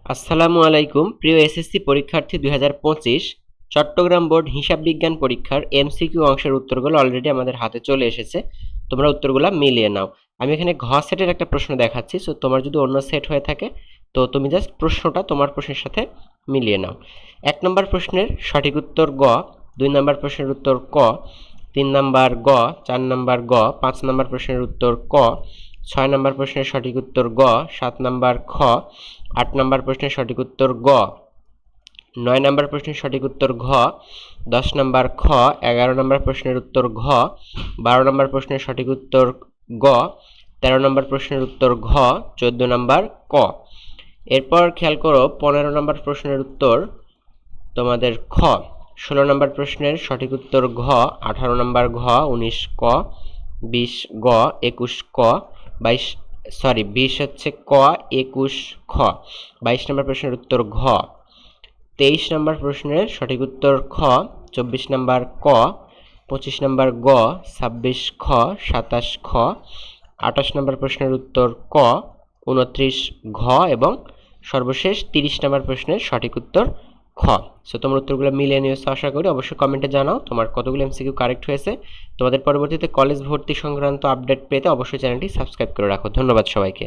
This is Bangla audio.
আসসালামু আলাইকুম প্রিয় এসএসসি পরীক্ষার্থী 2025 চট্টগ্রাম বোর্ড হিসাব বিজ্ঞান পরীক্ষার এমসিকিউ অংশের উত্তরগুলো অলরেডি আমাদের হাতে চলে এসেছে। তোমরা উত্তরগুলো মিলিয়ে নাও। আমি এখানে ঘ সেটের একটা প্রশ্ন দেখাচ্ছি, সো তোমার যদি অন্য সেট হয়ে থাকে তো তুমি জাস্ট প্রশ্নটা তোমার প্রশ্নের সাথে মিলিয়ে নাও। 1 নম্বর প্রশ্নের সঠিক উত্তর গ, 2 নম্বর প্রশ্নের উত্তর ক, 3 নম্বর গ, 4 নম্বর গ, 5 নম্বর প্রশ্নের উত্তর ক, 6 নম্বর প্রশ্নের সঠিক উত্তর গ, 7 নম্বর খ, 8 নম্বর প্রশ্নের সঠিক উত্তর গ, 9 নম্বর প্রশ্নের সঠিক উত্তর ঘ, 10 নম্বর খ, 11 নম্বর প্রশ্নের উত্তর ঘ, 12 নম্বর প্রশ্নের সঠিক উত্তর গ, 13 নম্বর প্রশ্নের উত্তর ঘ, 14 নম্বর ক। এরপর খেয়াল করো 15 নম্বর প্রশ্নের উত্তর তোমাদের খ, 16 নম্বর প্রশ্নের সঠিক উত্তর ঘ, 18 নম্বর ঘ, 19 ক, 20 গ, 21 ক, 20 হচ্ছে ক, 21 খ। 22 নম্বর প্রশ্নের উত্তর ঘ, 23 নম্বর প্রশ্নের সঠিক উত্তর খ, 24 নম্বর ক, 25 নম্বর গ, 26 খ, 27 খ, 28 নম্বর প্রশ্নের উত্তর ক, 29 ঘ এবং সর্বশেষ 30 নম্বর প্রশ্নের সঠিক উত্তর খ। সো তোমার উত্তরগুলো মিলিয়ে নিয়েছো আশা করি। অবশ্যই কমেন্টে জানাও তোমার কতগুলো এমসিকিউ কারেক্ট হয়েছে। তোমাদের পরবর্তীতে কলেজ ভর্তি সংক্রান্ত আপডেট পেতে অবশ্যই চ্যানেলটি সাবস্ক্রাইব করে রাখো। ধন্যবাদ সবাইকে।